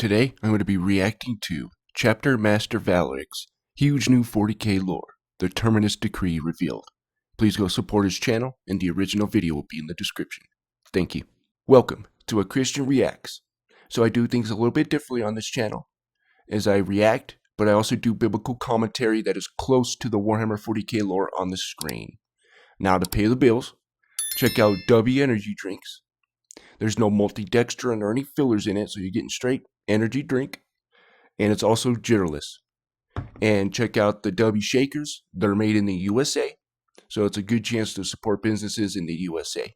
Today, I'm going to be reacting to Chapter Master Valrak's huge new 40k lore, the Terminus decree revealed. Please go support his channel, and the original video will be in the description. Thank you. Welcome to A Christian Reacts. So I do things a little bit differently on this channel, as I react, but I also do biblical commentary that is close to the Warhammer 40k lore on the screen. Now to pay the bills, check out W Energy Drinks. There's no multi-dextrin or any fillers in it, so you're getting straight energy drink. And it's also jitterless. And check out the W Shakers. They're made in the USA, so it's a good chance to support businesses in the USA.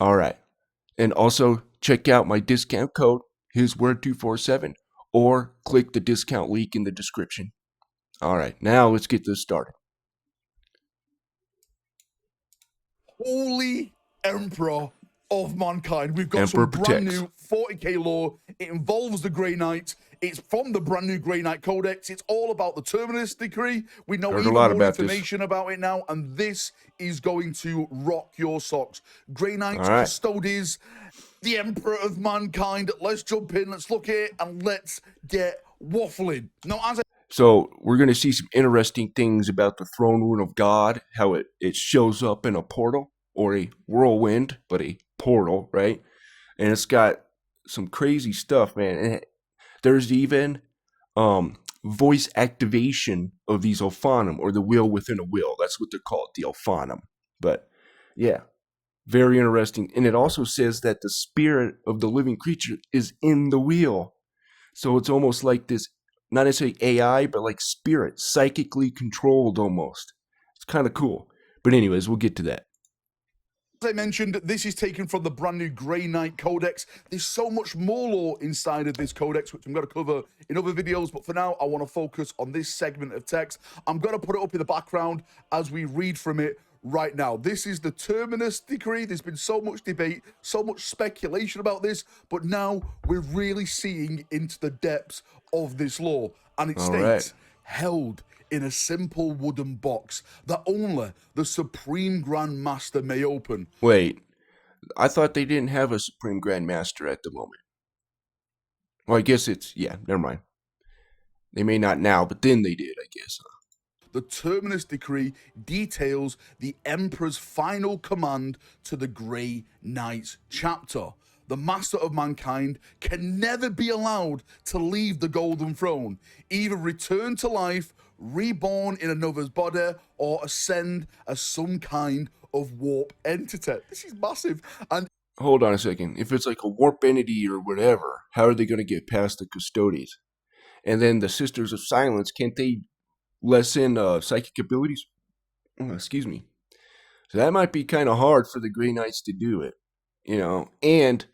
Alright. And also check out my discount code, HisWord247, or click the discount link in the description. Alright, now let's get this started. Holy Emperor of mankind. We've got Emperor some brand protects. new 40k lore. It involves the Grey Knights. It's from the brand new Grey Knight Codex. It's all about the Terminus decree. We know Heard a even lot more about information about it now, and this is going to rock your socks. Grey Knights, All right. Custodes, the Emperor of mankind. Let's jump in, let's look at it, and let's get waffling. Now, as I So we're going to see some interesting things about the throne room of God, how it shows up in a portal, or a whirlwind, but a portal, right? And it's got some crazy stuff, man. And there's even voice activation of these Ophanum, or the will within a will. That's what they're called, the Ophanum. But yeah, very interesting. And it also says that the spirit of the living creature is in the wheel. So it's almost like this, not necessarily AI, but like spirit, psychically controlled almost. It's kind of cool. But anyways, we'll get to that. As I mentioned, this is taken from the brand new Grey Knight Codex. There's so much more lore inside of this codex, which I'm going to cover in other videos, but for now, I want to focus on this segment of text. I'm going to put it up in the background as we read from it right now. This is the Terminus decree. There's been so much debate, so much speculation about this, but now we're really seeing into the depths of this lore. And it All states, right. held in a simple wooden box that only the Supreme Grand Master may open. Wait, I thought they didn't have a Supreme Grand Master at the moment. Well, I guess it's, yeah, never mind. They may not now, but then they did, I guess. The Terminus decree details the Emperor's final command to the Grey Knights chapter. The Master of Mankind can never be allowed to leave the Golden Throne, either return to life, reborn in another's body, or ascend as some kind of warp entity. This is massive. And Hold on a second. If it's like a warp entity or whatever, how are they going to get past the Custodes? And then the Sisters of Silence, can't they lessen psychic abilities? Oh, excuse me. So that might be kind of hard for the Grey Knights to do it, you know. And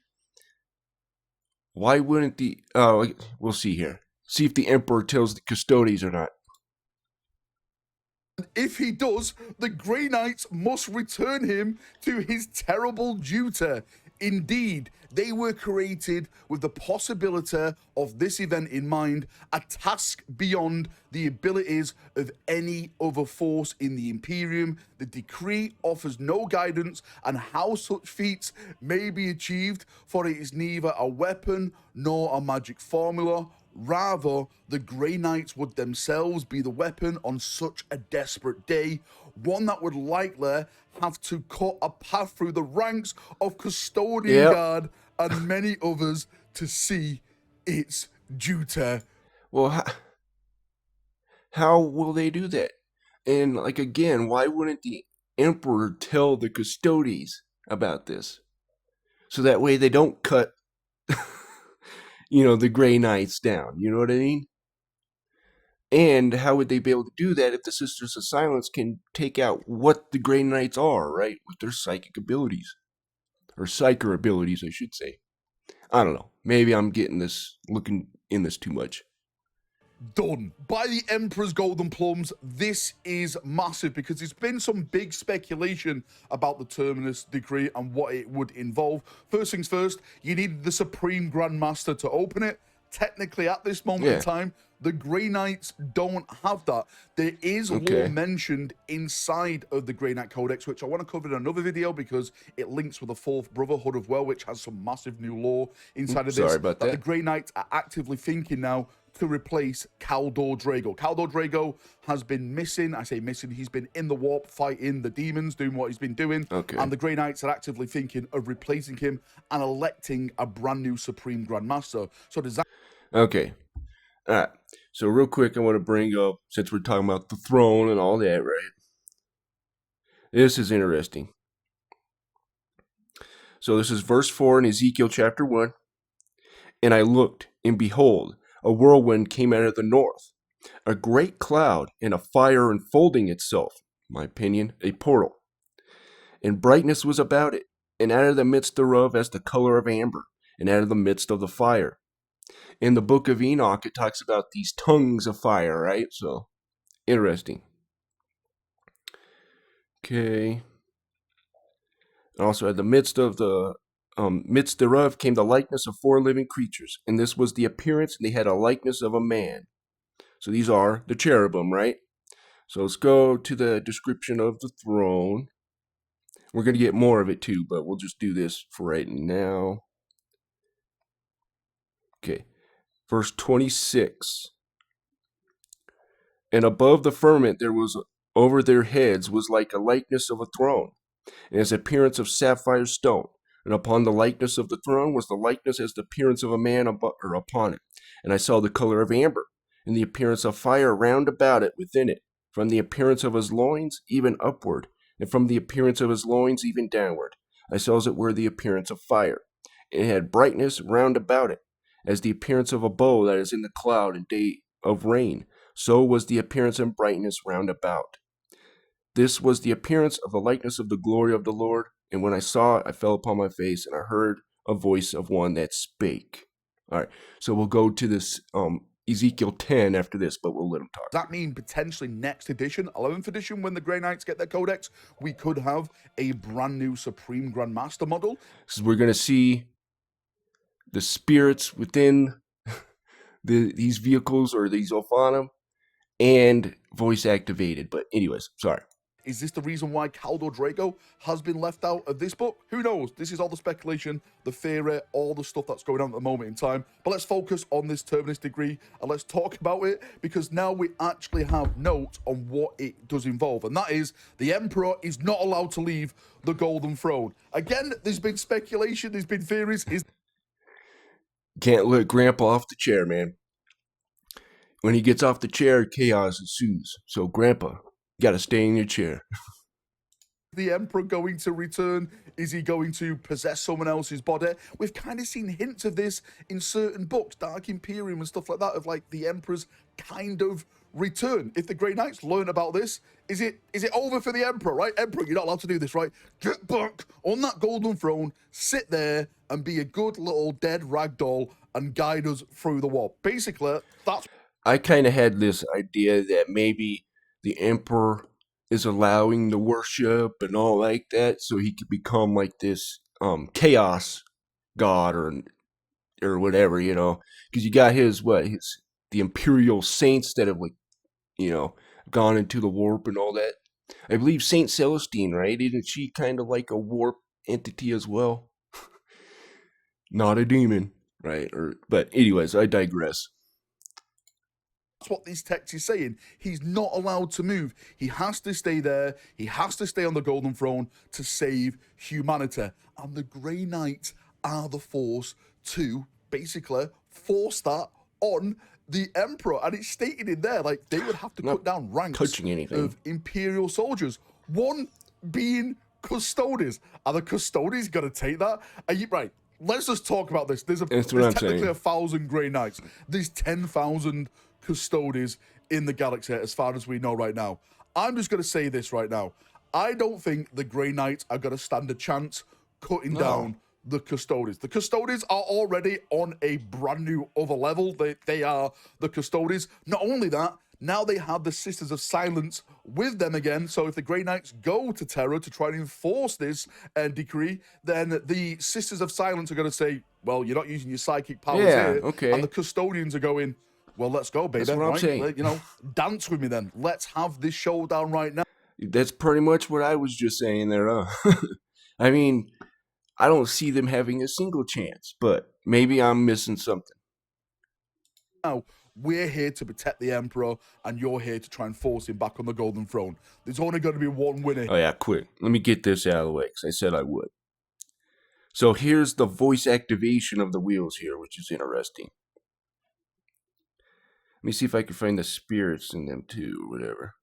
why wouldn't the... we'll see here. See if the Emperor tells the Custodes or not. if he does, the Grey Knights must return him to his terrible duty. Indeed, they were created with the possibility of this event in mind, a task beyond the abilities of any other force in the Imperium. The decree offers no guidance on how such feats may be achieved, for it is neither a weapon nor a magic formula. Rather, the Grey Knights would themselves be the weapon on such a desperate day, one that would likely have to cut a path through the ranks of Custodian Guard and many others to see its duty. Well, how will they do that? And, like, again, why wouldn't the Emperor tell the Custodes about this? So that way they don't cut, the Grey Knights down. You know what I mean? And how would they be able to do that if the Sisters of Silence can take out what the Grey Knights are, right? With their psychic abilities. Or psyker abilities, I should say. I don't know. Maybe I'm looking in this too much. Done. By the Emperor's Golden Plums, this is massive because there's been some big speculation about the Terminus decree and what it would involve. First things first, you need the Supreme Grand Master to open it. technically at this moment in Yeah. time, the Grey Knights don't have that. There is lore Okay. mentioned inside of the Grey Knight Codex, which I want to cover in another video because it links with the Fourth Brotherhood as well, which has some massive new lore inside of this. Sorry about The that. Grey Knights are actively thinking now to replace Khaldor Drago. Khaldor Drago has been missing. I say missing. He's been in the warp fighting the demons, doing what he's been doing. Okay. And the Grey Knights are actively thinking of replacing him and electing a brand new Supreme Grand Master. So does that... Okay. All right. So real quick, I want to bring up, since we're talking about the throne and all that, right? This is interesting. So this is verse 4 in Ezekiel chapter 1. And I looked, and behold, a whirlwind came out of the north, a great cloud, and a fire enfolding itself, in my opinion, a portal. And brightness was about it, and out of the midst thereof as the color of amber, and out of the midst of the fire. In the book of Enoch, it talks about these tongues of fire, right? So, interesting. Okay. Also, at the midst of the midst thereof came the likeness of 4 living creatures, and this was the appearance, and they had a likeness of a man. So these are the cherubim, right? So let's go to the description of the throne. We're going to get more of it too, but we'll just do this for right now. Okay. Verse 26. And above the firmament there was over their heads was like a likeness of a throne, and its appearance of sapphire stone. And upon the likeness of the throne was the likeness as the appearance of a man upon it. And I saw the color of amber, and the appearance of fire round about it within it, from the appearance of his loins even upward, and from the appearance of his loins even downward. I saw as it were the appearance of fire, and it had brightness round about it, as the appearance of a bow that is in the cloud in day of rain. So was the appearance and brightness round about. This was the appearance of the likeness of the glory of the Lord. And when I saw it, I fell upon my face, and I heard a voice of one that spake. All right, so we'll go to this Ezekiel 10 after this, but we'll let him talk. Does that mean potentially next edition, 11th edition, when the Grey Knights get their codex, we could have a brand new Supreme Grand Master model? So we're going to see the spirits within these vehicles or these Ophanum and voice activated. But anyways, sorry. Is this the reason why Khaldor Drago has been left out of this book? Who knows? This is all the speculation, the theory, all the stuff that's going on at the moment in time. But let's focus on this Terminus degree and let's talk about it, because now we actually have notes on what it does involve. And that is, the Emperor is not allowed to leave the Golden Throne. Again, there's been speculation, there's been theories. Can't let Grandpa off the chair, man. When he gets off the chair, chaos ensues. So, Grandpa, you gotta stay in your chair. The Emperor going to return? Is he going to possess someone else's body? We've kind of seen hints of this in certain books, Dark Imperium and stuff like that, of like the Emperor's kind of return. If the Grey Knights learn about this, is it over for the Emperor, right? Emperor, you're not allowed to do this, right? Get back on that Golden Throne, sit there and be a good little dead ragdoll and guide us through the war. Basically, that's... I kind of had this idea that maybe the Emperor is allowing the worship and all like that, so he could become like this chaos god or whatever, you know, because you got the Imperial Saints that have, like, you know, gone into the warp and all that. I believe Saint Celestine, right? Isn't she kind of like a warp entity as well? Not a demon, right? But anyways, I digress. That's what this text is saying. He's not allowed to move. He has to stay there. He has to stay on the Golden Throne to save humanity. And the Grey Knights are the force to basically force that on the Emperor. And it's stated in there, like, they would have to cut down ranks of Imperial soldiers. One being Custodes. Are the Custodes going to take that? Are you right? Let's just talk about this. There's technically 1,000 Grey Knights. There's 10,000 Custodes in the galaxy as far as we know right now. I'm just going to say this right now. I don't think the Grey Knights are going to stand a chance cutting down the Custodes. The Custodes are already on a brand new other level. They are the Custodes. Not only that, Now they have the Sisters of Silence with them again. So if the Grey Knights go to Terra to try and enforce this decree, then the Sisters of Silence are going to say, well, you're not using your psychic powers Yeah, here. okay. And the Custodians are going, well, let's go, baby. That's what I'm right? saying. You know, dance with me then. Let's have this showdown right now. That's pretty much what I was just saying there, huh? I mean, I don't see them having a single chance, but maybe I'm missing something. Now, we're here to protect the Emperor, and you're here to try and force him back on the Golden Throne. There's only going to be one winner. Oh yeah, quick. Let me get this out of the way, because I said I would. So here's the voice activation of the wheels here, which is interesting. Let me see if I can find the spirits in them too, or whatever.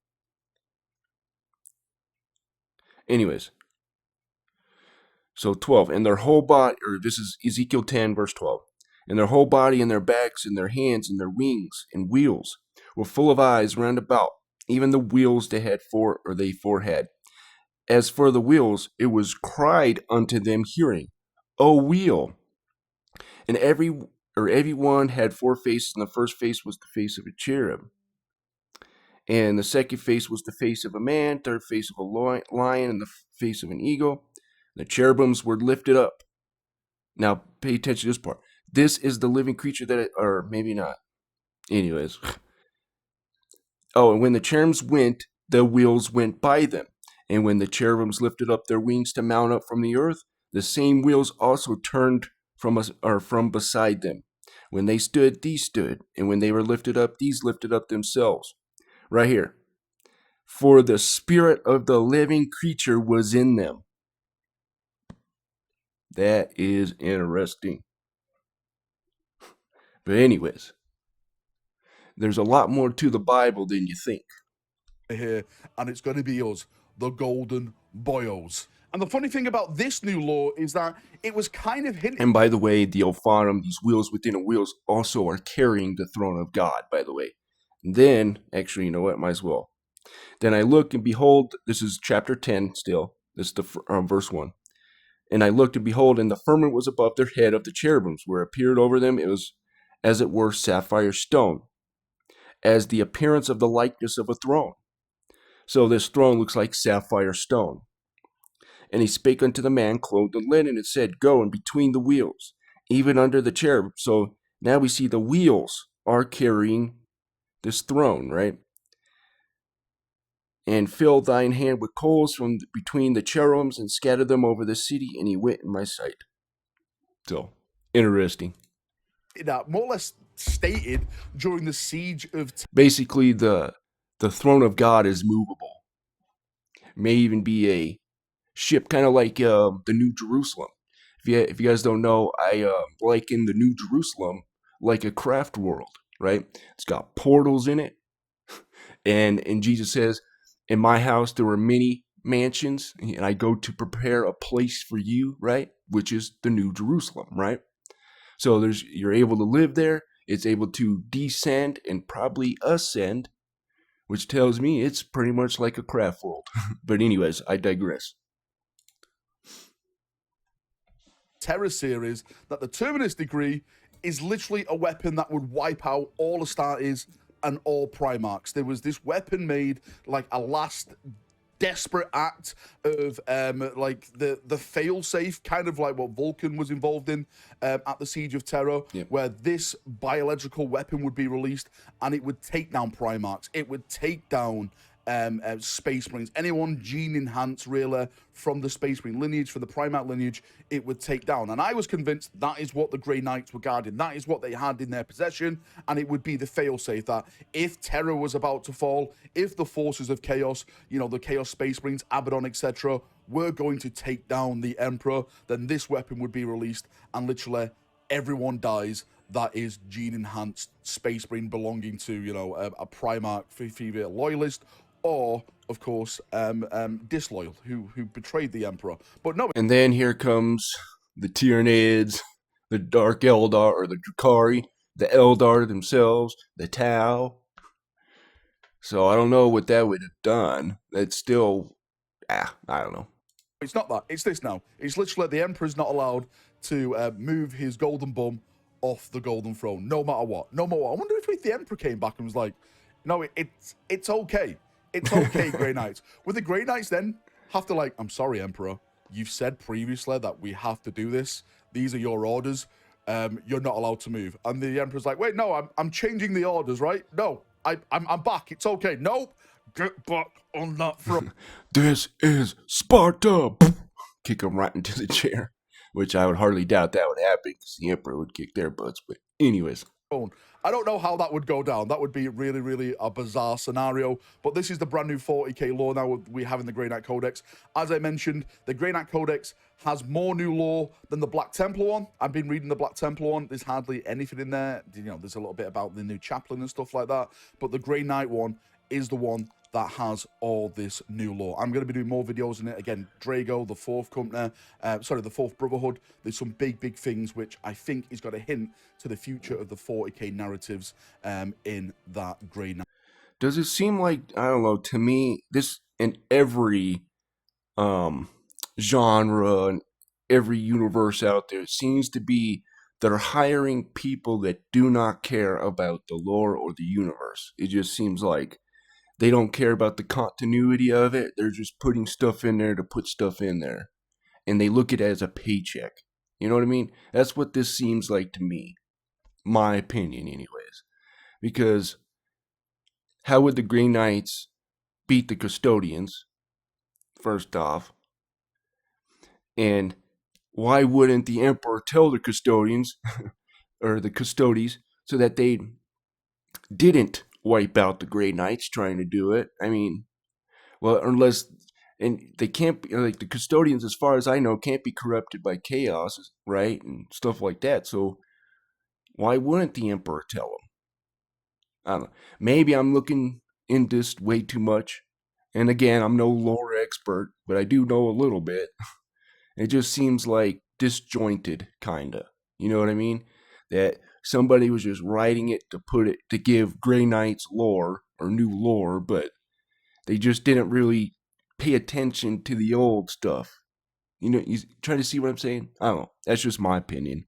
Anyways. So 12, and their whole body, or this is Ezekiel 10, verse 12. And their whole body and their backs and their hands and their wings and wheels were full of eyes round about, even the wheels they had four had. As for the wheels, it was cried unto them hearing, O wheel. And everyone had four faces, and the first face was the face of a cherub. And the second face was the face of a man, third face of a lion, and the face of an eagle. The cherubims were lifted up. Now, pay attention to this part. This is the living creature or maybe not. Anyways. Oh, and when the cherubims went, the wheels went by them. And when the cherubims lifted up their wings to mount up from the earth, the same wheels also turned from beside them. When they stood, these stood. And when they were lifted up, these lifted up themselves. Right here. For the spirit of the living creature was in them. That is interesting. But anyways, there's a lot more to the Bible than you think. Here, and it's going to be us, the Golden Boyos. And the funny thing about this new law is that it was kind of hinted. And by the way, the Ophanim, these wheels within a wheels, also are carrying the throne of God, by the way. And then, actually, you know what? Might as well. Then I looked, and behold, this is chapter 10 still. This is the verse 1. And I looked, and behold, and the firmament was above their head of the cherubims, where appeared over them, it was as it were sapphire stone, as the appearance of the likeness of a throne. So this throne looks like sapphire stone. And he spake unto the man clothed in linen, and said, Go in between the wheels, even under the cherub. So now we see the wheels are carrying this throne, right? And fill thine hand with coals from between the cherubims, and scatter them over the city, and he went in my sight. So, interesting. That more or less stated during the siege of basically the throne of God is movable. May even be a ship, kind of like the New Jerusalem. If you guys don't know, I liken the New Jerusalem like a craft world, right? It's got portals in it, and Jesus says, "In my house there were many mansions, and I go to prepare a place for you," right? Which is the New Jerusalem, right? So you're able to live there. It's able to descend and probably ascend, which tells me it's pretty much like a craft world. But anyways, I digress. Terror series that the Terminus degree is literally a weapon that would wipe out all Astartes and all Primarchs. There was this weapon made like a last desperate act of like the fail-safe, kind of like what Vulcan was involved in at the Siege of Terra, where this biological weapon would be released and it would take down Primarchs. It would take down Space Marines, anyone gene enhanced really from the Space Marine lineage, from the Primarch lineage, it would take down. And I was convinced that is what the Grey Knights were guarding, that is what they had in their possession, and it would be the failsafe that if Terror was about to fall, if the forces of Chaos, you know, the Chaos Space Marines, Abaddon, etc., were going to take down the Emperor, then this weapon would be released and literally everyone dies that is gene enhanced Space Marine belonging to, you know, a Primarch female loyalist, or of course disloyal, who betrayed the Emperor. But no. And then here comes the Tyranids, the Dark Eldar, or the Drukhari, the Eldar themselves, the Tau. So I don't know what that would have done. That's still, I don't know. It's not that. It's this now. It's literally the Emperor's not allowed to move his golden bum off the Golden Throne, no matter what. No matter what. I wonder if the Emperor came back and was like, No, it's okay. It's okay, Grey Knights. With the Grey Knights, then have to like, I'm sorry, Emperor. You've said previously that we have to do this. These are your orders. You're not allowed to move. And the Emperor's like, wait, no, I'm changing the orders, right? No, I'm back. It's okay. Nope. Get back on that throne. This is Sparta! Kick him right into the chair. Which I would hardly doubt that would happen because the Emperor would kick their butts. But anyways. I don't know how that would go down. That would be really, really a bizarre scenario. But this is the brand new 40k lore now we have in the Grey Knight Codex. As I mentioned, the Grey Knight Codex has more new lore than the Black Templar one. I've been reading the Black Templar one. There's hardly anything in there. You know, there's a little bit about the new chaplain and stuff like that. But the Grey Knight one is the one that has all this new lore. I'm going to be doing more videos in it. Again, Drago, the Fourth Company, the Fourth Brotherhood. There's some big, big things which I think is got a hint to the future of the 40k narratives in that Grey Knight. Does it seem like, I don't know, to me, this in every genre and every universe out there seems to be they're hiring people that do not care about the lore or the universe. It just seems like they don't care about the continuity of it. They're just putting stuff in there to put stuff in there. And they look at it as a paycheck. You know what I mean? That's what this seems like to me. My opinion, anyways. Because how would the Grey Knights beat the Custodians, first off? And why wouldn't the Emperor tell the Custodians, or the Custodes, so that they didn't wipe out the Grey Knights trying to do it? I mean, well, unless, and they can't be, like, the Custodians, as far as I know, can't be corrupted by chaos, right? And stuff like that. So why wouldn't the Emperor tell them? I don't know. Maybe I'm looking into this way too much. And again, I'm no lore expert, but I do know a little bit. It just seems like disjointed, kinda. You know what I mean? That somebody was just writing it to give Grey Knights lore or new lore, but they just didn't really pay attention to the old stuff. You know, you try to see what I'm saying? I don't know. That's just my opinion.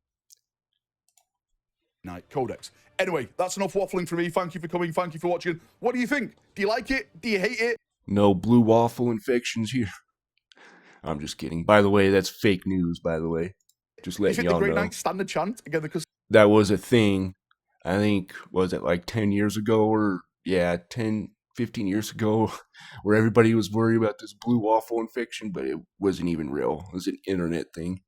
Knight Codex. Anyway, that's enough waffling for me. Thank you for coming. Thank you for watching. What do you think? Do you like it? Do you hate it? No blue waffle infections here. I'm just kidding. By the way, that's fake news, by the way. Just letting y'all know. Is it the Grey Knight standard chant again? Because that was a thing. I think, was it like 10 years ago or, 15 years ago, where everybody was worried about this blue waffle infection, but it wasn't even real. It was an internet thing.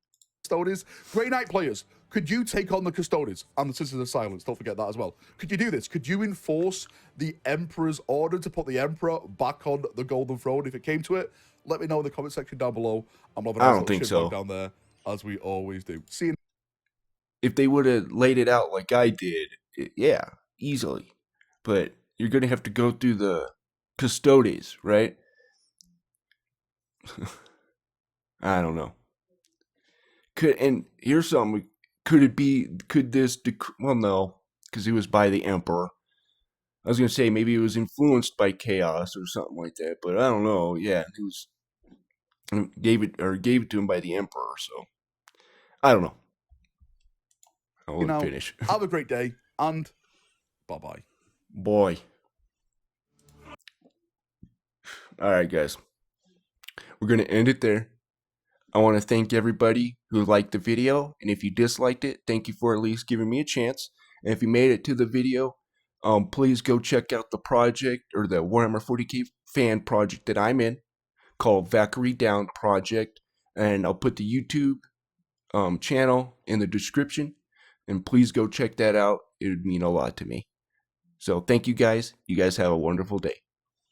Custodes, Grey Knight players, could you take on the Custodes and the Sisters of Silence? Don't forget that as well. Could you do this? Could you enforce the Emperor's order to put the Emperor back on the Golden Throne if it came to it? Let me know in the comment section down below. I don't think so. Down there, as we always do. See you. If they would have laid it out like I did, yeah, easily. But you're going to have to go through the Custodes, right? I don't know. And here's something. Could this, well, no, because it was by the Emperor. I was going to say maybe it was influenced by chaos or something like that, but I don't know. Yeah, it was, gave it to him by the Emperor, so I don't know. I'll finish. Have a great day, and bye-bye. Boy. Alright, guys. We're going to end it there. I want to thank everybody who liked the video, and if you disliked it, thank you for at least giving me a chance. And if you made it to the video, please go check out the project, or the Warhammer 40k fan project that I'm in, called Valkyrie Down Project, and I'll put the YouTube channel in the description, and please go check that out. It would mean a lot to me. So thank you guys. You guys have a wonderful day.